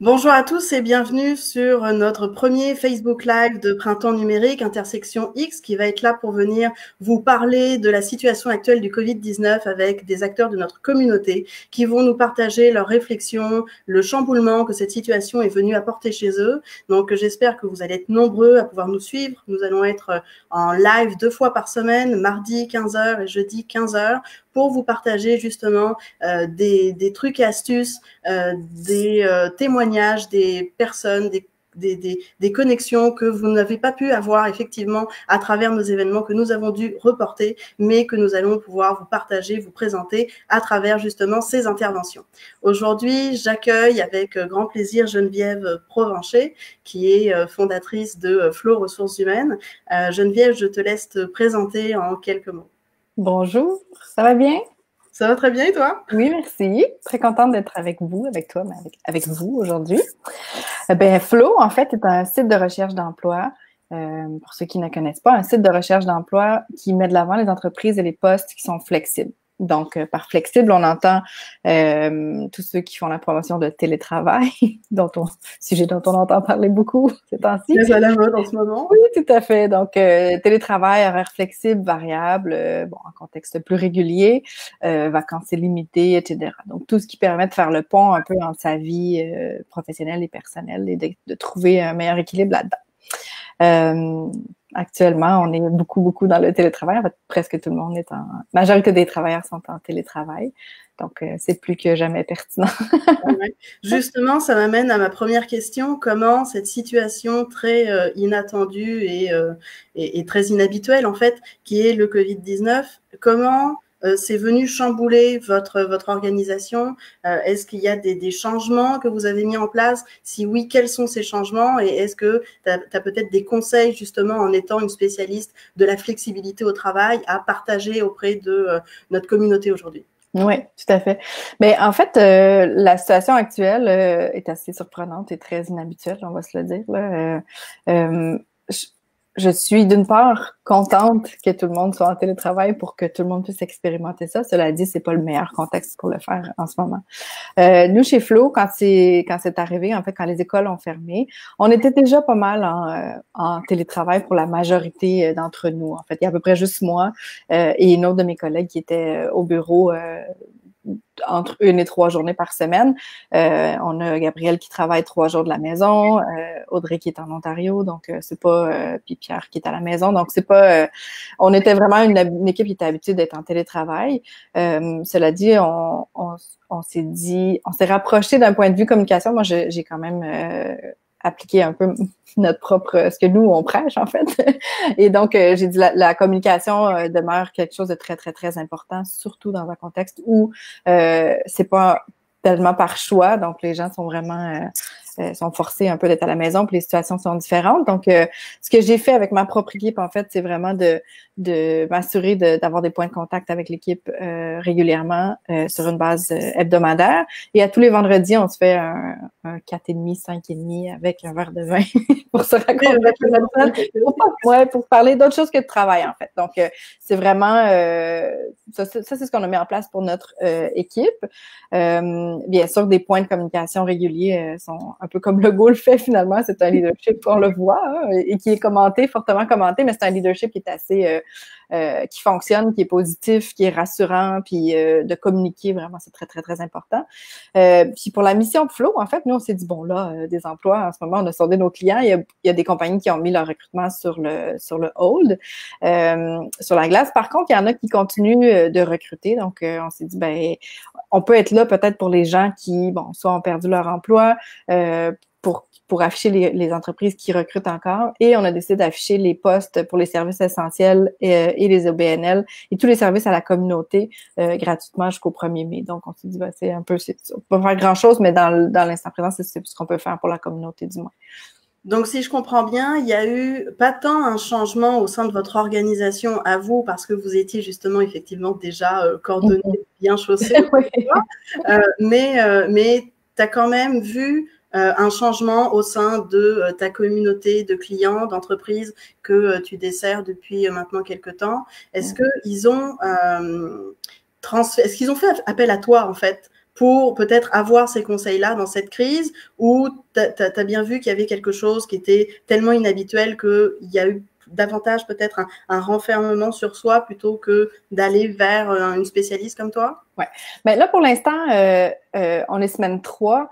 Bonjour à tous et bienvenue sur notre premier Facebook Live de Printemps numérique, Intersection X, qui va être là pour venir vous parler de la situation actuelle du Covid-19 avec des acteurs de notre communauté qui vont nous partager leurs réflexions, le chamboulement que cette situation est venue apporter chez eux. Donc, j'espère que vous allez être nombreux à pouvoir nous suivre. Nous allons être en live 2 fois par semaine, mardi 15h et jeudi 15h, pour vous partager justement des trucs et astuces, des témoignages des personnes, des connexions que vous n'avez pas pu avoir effectivement à travers nos événements que nous avons dû reporter, mais que nous allons pouvoir vous partager, vous présenter à travers justement ces interventions. Aujourd'hui, j'accueille avec grand plaisir Geneviève Provencher, qui est fondatrice de Flow Ressources Humaines. Geneviève, je te laisse te présenter en quelques mots. Bonjour, ça va bien? Ça va très bien et toi? Oui, merci. Très contente d'être avec vous, avec toi, mais avec vous aujourd'hui. Flow, en fait, est un site de recherche d'emploi. Pour ceux qui ne connaissent pas, un site de recherche d'emploi qui met de l'avant les entreprises et les postes qui sont flexibles. Donc, par flexible, on entend tous ceux qui font la promotion de télétravail, sujet dont on entend parler beaucoup ces temps-ci. Très à la mode en ce moment. Oui, tout à fait. Donc, télétravail, horaire flexible, variable, en contexte plus régulier, vacances illimitées, etc. Donc, tout ce qui permet de faire le pont un peu entre sa vie professionnelle et personnelle et de trouver un meilleur équilibre là-dedans. Actuellement, on est beaucoup dans le télétravail. En fait, presque tout le monde est en... La majorité des travailleurs sont en télétravail. Donc, c'est plus que jamais pertinent. Ouais. Justement, ça m'amène à ma première question. Comment cette situation très inattendue et très inhabituelle, en fait, qui est le Covid-19, comment c'est venu chambouler votre organisation? Est-ce qu'il y a des changements que vous avez mis en place? Si oui, quels sont ces changements? Et est-ce que tu as peut-être des conseils, justement, en étant une spécialiste de la flexibilité au travail, à partager auprès de notre communauté aujourd'hui? Oui, tout à fait. Mais en fait, la situation actuelle est assez surprenante et très inhabituelle, on va se le dire. Là. Je suis d'une part contente que tout le monde soit en télétravail pour que tout le monde puisse expérimenter ça. Cela dit, c'est pas le meilleur contexte pour le faire en ce moment. Nous, chez Flow, quand c'est arrivé, en fait, quand les écoles ont fermé, on était déjà pas mal en télétravail pour la majorité d'entre nous. En fait, il y a à peu près juste moi et une autre de mes collègues qui était au bureau entre 1 et 3 journées par semaine. On a Gabrielle qui travaille 3 jours de la maison, Audrey qui est en Ontario, donc c'est pas, puis Pierre qui est à la maison, donc c'est pas, on était vraiment une équipe qui était habituée d'être en télétravail. Cela dit, on s'est rapproché d'un point de vue communication. Moi, j'ai quand même appliquer un peu notre propre, ce que nous, on prêche, en fait. Et donc, j'ai dit, la communication demeure quelque chose de très, très, très important, surtout dans un contexte où c'est pas tellement par choix, donc les gens sont vraiment sont forcés un peu d'être à la maison, puis les situations sont différentes. Donc, ce que j'ai fait avec ma propre équipe, en fait, c'est vraiment de m'assurer d'avoir des points de contact avec l'équipe régulièrement sur une base hebdomadaire. Et à tous les vendredis, on se fait un 4,5, 5,5 avec un verre de vin pour se raconter. Pour parler d'autres choses que de travail, en fait. Donc, c'est vraiment... ça, c'est ce qu'on a mis en place pour notre équipe. Bien sûr, des points de communication réguliers sont un peu comme le Legault le fait finalement. C'est un leadership, on le voit, hein, et qui est commenté, fortement commenté, mais c'est un leadership qui est assez... qui fonctionne, qui est positif, qui est rassurant, puis de communiquer, vraiment, c'est très, très, très important. Puis pour la mission de Flow, en fait, nous, on s'est dit, bon, là, des emplois, en ce moment, on a sondé nos clients. Il y a des compagnies qui ont mis leur recrutement sur le hold, sur la glace. Par contre, il y en a qui continuent de recruter. Donc, on s'est dit, on peut être là peut-être pour les gens qui, soit ont perdu leur emploi, pour afficher les entreprises qui recrutent encore. Et on a décidé d'afficher les postes pour les services essentiels et les OBNL et tous les services à la communauté gratuitement jusqu'au 1er mai. Donc, on s'est dit, c'est un peu... on peut pas faire grand-chose, mais dans l'instant présent, c'est ce qu'on peut faire pour la communauté, du moins. Donc, si je comprends bien, il y a eu pas tant un changement au sein de votre organisation à vous, parce que vous étiez justement effectivement déjà coordonné, bien chaussé, mais tu as quand même vu un changement au sein de ta communauté de clients, d'entreprises que tu desserres depuis maintenant quelques temps. Est-ce qu'ils ont fait appel à toi, en fait, pour peut-être avoir ces conseils-là dans cette crise, ou tu as bien vu qu'il y avait quelque chose qui était tellement inhabituel qu'il y a eu davantage peut-être un renfermement sur soi plutôt que d'aller vers une spécialiste comme toi? Ouais. Mais là, pour l'instant, on est semaine 3.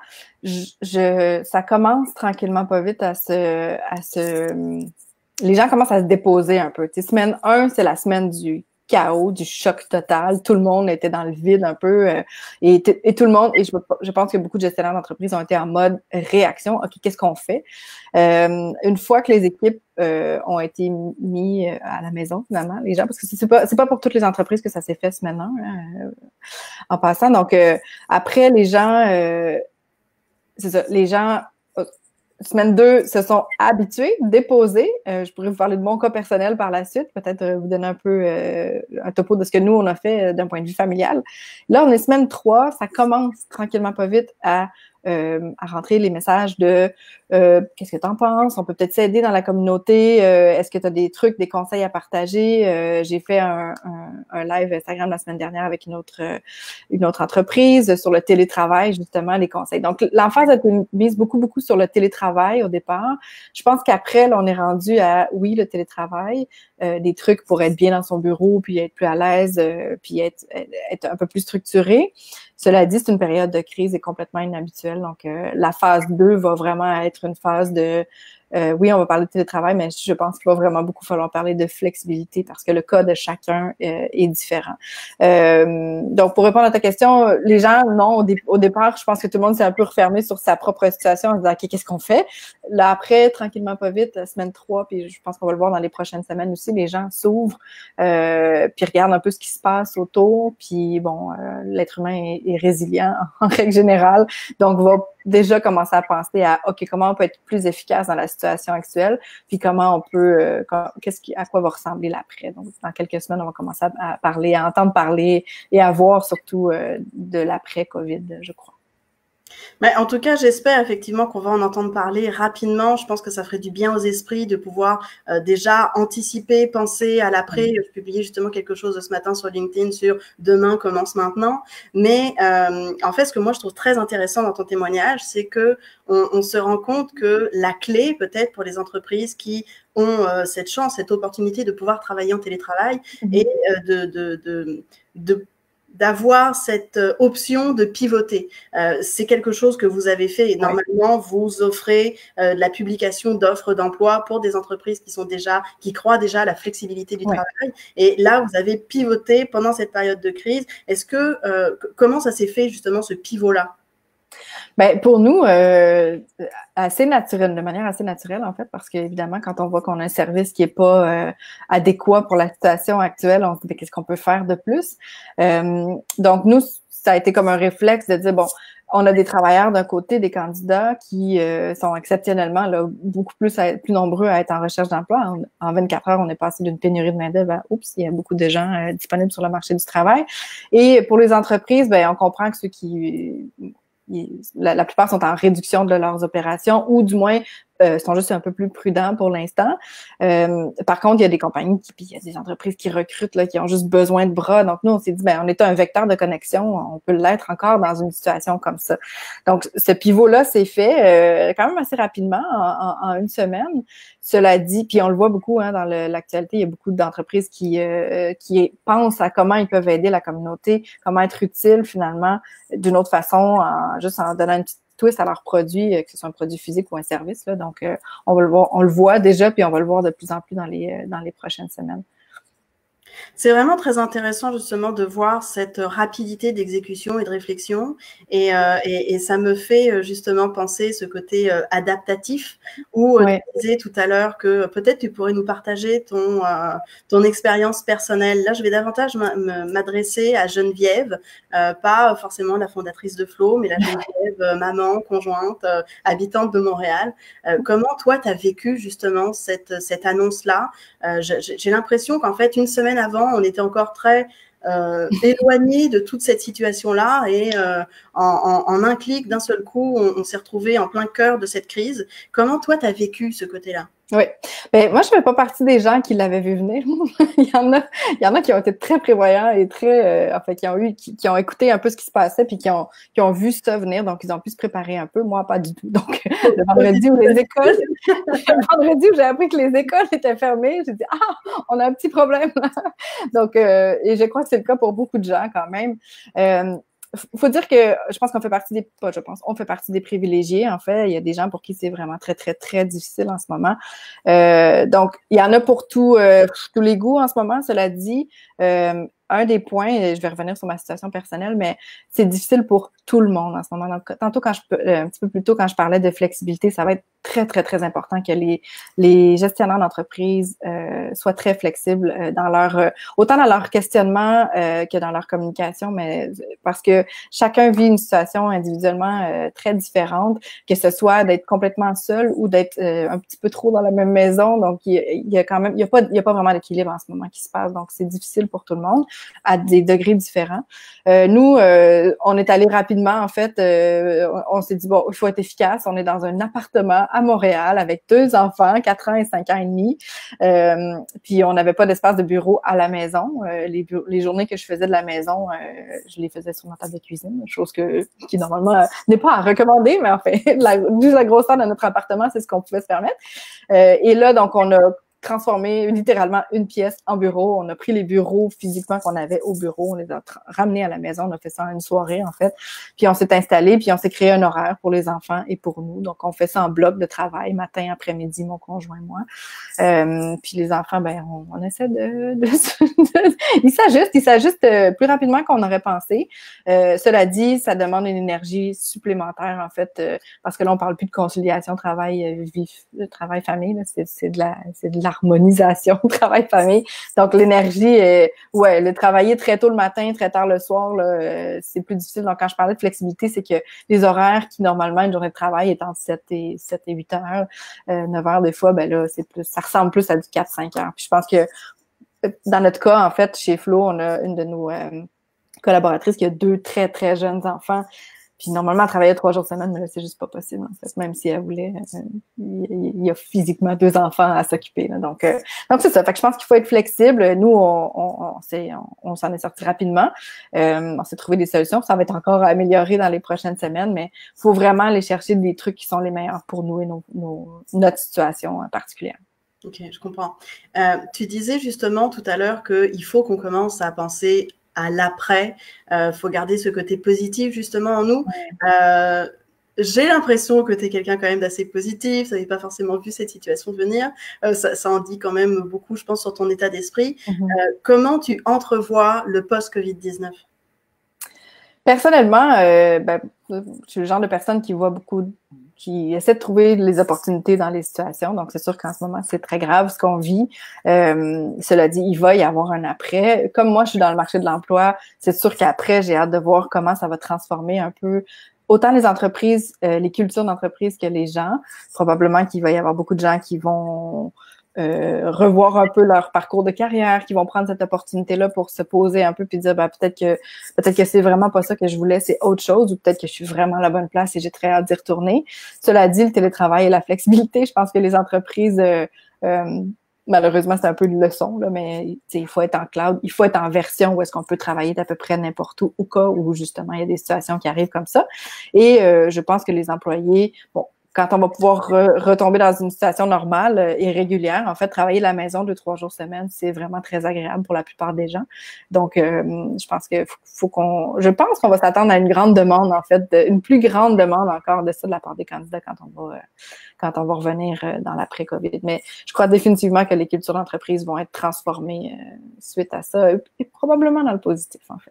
Ça commence tranquillement pas vite les gens commencent à se déposer un peu. Tu sais, semaine 1, c'est la semaine du chaos, du choc total. Tout le monde était dans le vide un peu. Et tout le monde, et je pense que beaucoup de gestionnaires d'entreprise ont été en mode réaction. OK, qu'est-ce qu'on fait? Une fois que les équipes ont été mis à la maison, finalement, les gens, parce que c'est pas pour toutes les entreprises que ça s'est fait semaine 1, en passant. Donc, après, les gens, c'est ça, les gens semaine 2 se sont habitués, déposés. Je pourrais vous parler de mon cas personnel par la suite, peut-être vous donner un peu un topo de ce que nous, on a fait d'un point de vue familial. Là, on est semaine 3, ça commence tranquillement pas vite à rentrer les messages de qu'est-ce que tu en penses? On peut peut-être s'aider dans la communauté. Est-ce que tu as des trucs, des conseils à partager? J'ai fait un live Instagram la semaine dernière avec une autre entreprise sur le télétravail, justement, les conseils. Donc, l'emphase a été mise beaucoup sur le télétravail au départ. Je pense qu'après, là, on est rendu à, oui, le télétravail, des trucs pour être bien dans son bureau, puis être plus à l'aise, puis être un peu plus structuré. Cela dit, c'est une période de crise et complètement inhabituelle. Donc, la phase 2 va vraiment être une phase de oui, on va parler de télétravail, mais je pense qu'il va vraiment beaucoup falloir parler de flexibilité parce que le cas de chacun est différent. Donc, pour répondre à ta question, les gens, non, au départ, je pense que tout le monde s'est un peu refermé sur sa propre situation en se disant, OK, qu'est-ce qu'on fait? Là, après, tranquillement, pas vite, la semaine 3, puis je pense qu'on va le voir dans les prochaines semaines aussi, les gens s'ouvrent, puis regardent un peu ce qui se passe autour, puis bon, l'être humain est résilient en règle générale, donc va déjà commencer à penser à, OK, comment on peut être plus efficace dans la situation actuelle, puis comment on peut, à quoi va ressembler l'après. Donc, dans quelques semaines, on va commencer à parler, à entendre parler et à voir surtout de l'après-COVID, je crois. Mais en tout cas, j'espère effectivement qu'on va en entendre parler rapidement. Je pense que ça ferait du bien aux esprits de pouvoir déjà anticiper, penser à l'après. Je publiais justement quelque chose de ce matin sur LinkedIn sur demain commence maintenant. Mais en fait, ce que moi je trouve très intéressant dans ton témoignage, c'est que on se rend compte que la clé peut-être pour les entreprises qui ont cette chance, cette opportunité de pouvoir travailler en télétravail et d'avoir cette option de pivoter. C'est quelque chose que vous avez fait et normalement, vous offrez la publication d'offres d'emploi pour des entreprises qui croient déjà à la flexibilité du travail. Et là, vous avez pivoté pendant cette période de crise. Est-ce que, comment ça s'est fait justement ce pivot-là? Ben, pour nous, assez naturel, de manière assez naturelle, en fait, parce qu'évidemment, quand on voit qu'on a un service qui est pas adéquat pour la situation actuelle, on se dit, qu'est-ce qu'on peut faire de plus? Donc, nous, ça a été comme un réflexe de dire, bon, on a des travailleurs d'un côté, des candidats qui sont exceptionnellement là, beaucoup plus nombreux à être en recherche d'emploi. En 24 heures, on est passé d'une pénurie de main-d'œuvre à oups, il y a beaucoup de gens disponibles sur le marché du travail. Et pour les entreprises, ben on comprend que ceux qui la plupart sont en réduction de leurs opérations ou du moins sont juste un peu plus prudents pour l'instant. Par contre, il y a des compagnies puis il y a des entreprises qui recrutent là, qui ont juste besoin de bras. Donc nous, on s'est dit, ben on est un vecteur de connexion, on peut l'être encore dans une situation comme ça. Donc ce pivot-là s'est fait quand même assez rapidement, en une semaine. Cela dit, puis on le voit beaucoup dans l'actualité, il y a beaucoup d'entreprises qui pensent à comment ils peuvent aider la communauté, comment être utile finalement d'une autre façon, juste en donnant une petite twist à leurs produits, que ce soit un produit physique ou un service. Là. Donc, on le voit déjà, puis on va le voir de plus en plus dans les prochaines semaines. C'est vraiment très intéressant justement de voir cette rapidité d'exécution et de réflexion et ça me fait justement penser ce côté adaptatif où tu disais tout à l'heure que peut-être tu pourrais nous partager ton expérience personnelle. Là, je vais davantage m'adresser à Geneviève, pas forcément la fondatrice de Flow, mais la Geneviève, maman, conjointe, habitante de Montréal. Comment toi, tu as vécu justement cette annonce-là? J'ai l'impression qu'en fait, une semaine avant, on était encore très éloigné de toute cette situation-là et en un clic, d'un seul coup, on s'est retrouvé en plein cœur de cette crise. Comment toi, tu as vécu ce côté-là? Oui. Ben, moi, je fais pas partie des gens qui l'avaient vu venir. Il y en a qui ont été très prévoyants et très, enfin, qui ont écouté un peu ce qui se passait puis qui ont vu ça venir, donc ils ont pu se préparer un peu. Moi, pas du tout. Donc, le vendredi où le vendredi où j'ai appris que les écoles étaient fermées, j'ai dit, on a un petit problème là. Donc, et je crois que c'est le cas pour beaucoup de gens quand même. Faut dire que je pense qu'on fait partie des, pas je pense, on fait partie des privilégiés. En fait, il y a des gens pour qui c'est vraiment très, très, très difficile en ce moment. Donc, il y en a pour tous les goûts en ce moment. Cela dit, un des points, et je vais revenir sur ma situation personnelle, mais c'est difficile pour tout le monde en ce moment. Donc, tantôt, un petit peu plus tôt, quand je parlais de flexibilité, ça va être très, très, très important que les gestionnaires d'entreprise soient très flexibles dans autant dans leur questionnement que dans leur communication, mais parce que chacun vit une situation individuellement très différente, que ce soit d'être complètement seul ou d'être un petit peu trop dans la même maison. Donc, il y a quand même, il y a pas vraiment d'équilibre en ce moment qui se passe. Donc, c'est difficile pour tout le monde à des degrés différents. Nous, on est allé rapidement, en fait, on s'est dit, bon, il faut être efficace. On est dans un appartement à Montréal avec 2 enfants, 4 ans et 5 ans et demi. Puis, on n'avait pas d'espace de bureau à la maison. Les journées que je faisais de la maison, je les faisais sur ma table de cuisine, chose qui normalement n'est pas à recommander, mais enfin, vu la grosseur de notre appartement, c'est ce qu'on pouvait se permettre. Et là, donc, on a transformé littéralement une pièce en bureau. On a pris les bureaux physiquement qu'on avait au bureau, on les a ramenés à la maison, on a fait ça en une soirée en fait. Puis on s'est installé, puis on s'est créé un horaire pour les enfants et pour nous. Donc on fait ça en bloc de travail, matin, après-midi, mon conjoint et moi. Puis les enfants, ben on essaie ils s'ajustent plus rapidement qu'on aurait pensé. Cela dit, ça demande une énergie supplémentaire en fait, parce que là on parle plus de conciliation travail-famille, c'est de l'harmonisation travail-famille. Donc, l'énergie, le travailler très tôt le matin, très tard le soir, là, c'est plus difficile. Donc, quand je parlais de flexibilité, c'est que les horaires qui, normalement, une journée de travail est entre 7 et 8 heures, 9 heures des fois, ben là, ça ressemble plus à du 4-5 heures. Puis je pense que dans notre cas, en fait, chez Flo, on a une de nos collaboratrices qui a 2 très, très jeunes enfants. Puis normalement, elle travaillait 3 jours semaine, mais là, c'est juste pas possible, en fait. Même si elle voulait, il y a physiquement 2 enfants à s'occuper. Là. Donc c'est ça. Fait que je pense qu'il faut être flexible. Nous, on s'en est sorti rapidement. On s'est trouvé des solutions. Ça va être encore amélioré dans les prochaines semaines, mais il faut vraiment aller chercher des trucs qui sont les meilleurs pour nous et notre situation particulière. Ok, je comprends. Tu disais justement tout à l'heure qu'il faut qu'on commence à penser à l'après. Faut garder ce côté positif justement en nous. Ouais. J'ai l'impression que tu es quelqu'un quand même d'assez positif, tu n'avais pas forcément vu cette situation venir. Ça en dit quand même beaucoup, je pense, sur ton état d'esprit. Comment tu entrevois le post-Covid-19? Personnellement, je suis le genre de personne qui voit qui essaie de trouver les opportunités dans les situations. Donc, c'est sûr qu'en ce moment, c'est très grave ce qu'on vit. Cela dit, il va y avoir un après. Comme moi, je suis dans le marché de l'emploi, c'est sûr qu'après, j'ai hâte de voir comment ça va transformer un peu autant les entreprises, les cultures d'entreprise que les gens. Probablement qu'il va y avoir beaucoup de gens qui vont revoir un peu leur parcours de carrière, qui vont prendre cette opportunité-là pour se poser un peu puis dire peut-être que c'est vraiment pas ça que je voulais, c'est autre chose, ou peut-être que je suis vraiment à la bonne place et j'ai très hâte d'y retourner. Cela dit, le télétravail et la flexibilité, je pense que les entreprises malheureusement, c'est un peu une leçon, là, mais il faut être en cloud, il faut être en version où est-ce qu'on peut travailler d'à peu près n'importe où, au cas où justement il y a des situations qui arrivent comme ça. Et je pense que les employés, quand on va pouvoir retomber dans une situation normale et régulière, en fait, travailler de la maison 2-3 jours semaine, c'est vraiment très agréable pour la plupart des gens. Donc, je pense je pense qu'on va s'attendre à une grande demande, en fait, une plus grande demande encore de ça de la part des candidats quand on va revenir dans l'après-COVID. Mais je crois définitivement que les cultures d'entreprise vont être transformées suite à ça, et probablement dans le positif, en fait.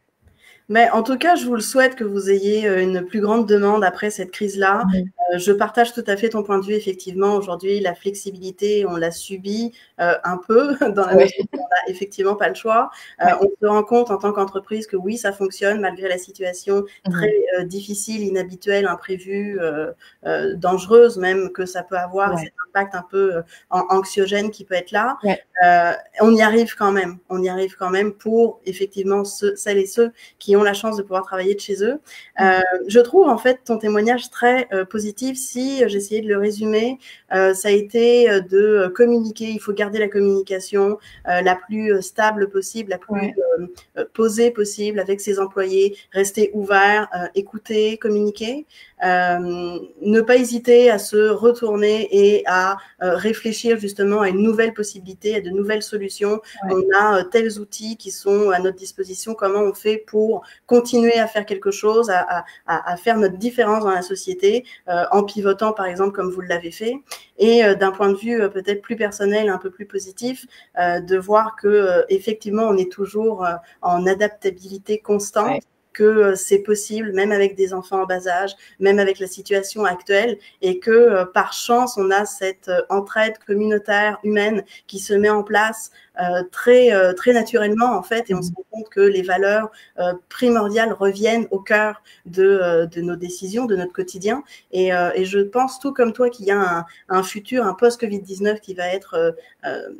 Mais en tout cas, je vous le souhaite que vous ayez une plus grande demande après cette crise-là. Je partage tout à fait ton point de vue. Effectivement, aujourd'hui, la flexibilité, on l'a subie un peu dans la mesure où on n'a effectivement pas le choix. On se rend compte en tant qu'entreprise que oui, ça fonctionne malgré la situation très difficile, inhabituelle, imprévue, dangereuse même que ça peut avoir, cet impact un peu anxiogène qui peut être là. On y arrive quand même. On y arrive quand même pour effectivement celles et ceux qui ont la chance de pouvoir travailler de chez eux. Je trouve en fait ton témoignage très positif positif, si j'essayais de le résumer, ça a été de communiquer. Il faut garder la communication la plus stable possible, la plus posée possible avec ses employés, rester ouvert, écouter, communiquer. Ne pas hésiter à se retourner et à réfléchir justement à une nouvelle possibilité, à de nouvelles solutions. On a tels outils qui sont à notre disposition. Comment on fait pour continuer à faire quelque chose, à faire notre différence dans la société, en pivotant par exemple comme vous l'avez fait. Et d'un point de vue peut-être plus personnel, un peu plus positif, de voir que effectivement on est toujours en adaptabilité constante. Que c'est possible, même avec des enfants en bas âge, même avec la situation actuelle, et que par chance, on a cette entraide communautaire humaine qui se met en place très naturellement, en fait, et on se rend compte que les valeurs primordiales reviennent au cœur de nos décisions, de notre quotidien. Et je pense, tout comme toi, qu'il y a un futur, un post-Covid-19 qui va être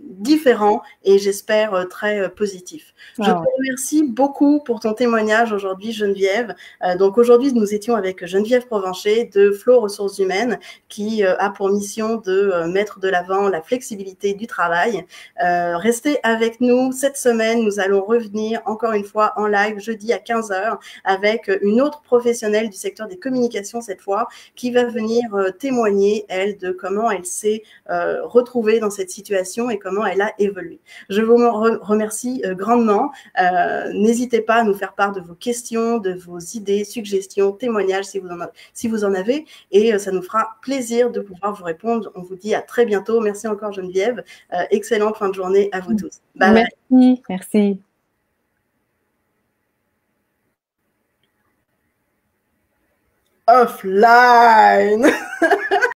différent et j'espère très positif. Je te remercie beaucoup pour ton témoignage aujourd'hui, Geneviève. Donc aujourd'hui, nous étions avec Geneviève Provencher de Flow Ressources Humaines qui a pour mission de mettre de l'avant la flexibilité du travail. Restez avec nous cette semaine. Nous allons revenir encore une fois en live jeudi à 15h avec une autre professionnelle du secteur des communications cette fois qui va venir témoigner, elle, de comment elle s'est retrouvée dans cette situation et comment elle a évolué. Je vous remercie grandement. N'hésitez pas à nous faire part de vos questions, de vos idées, suggestions, témoignages si vous en avez et ça nous fera plaisir de pouvoir vous répondre. On vous dit à très bientôt. Merci encore Geneviève. Excellente fin de journée à vous tous. Bye. Merci, merci. Offline.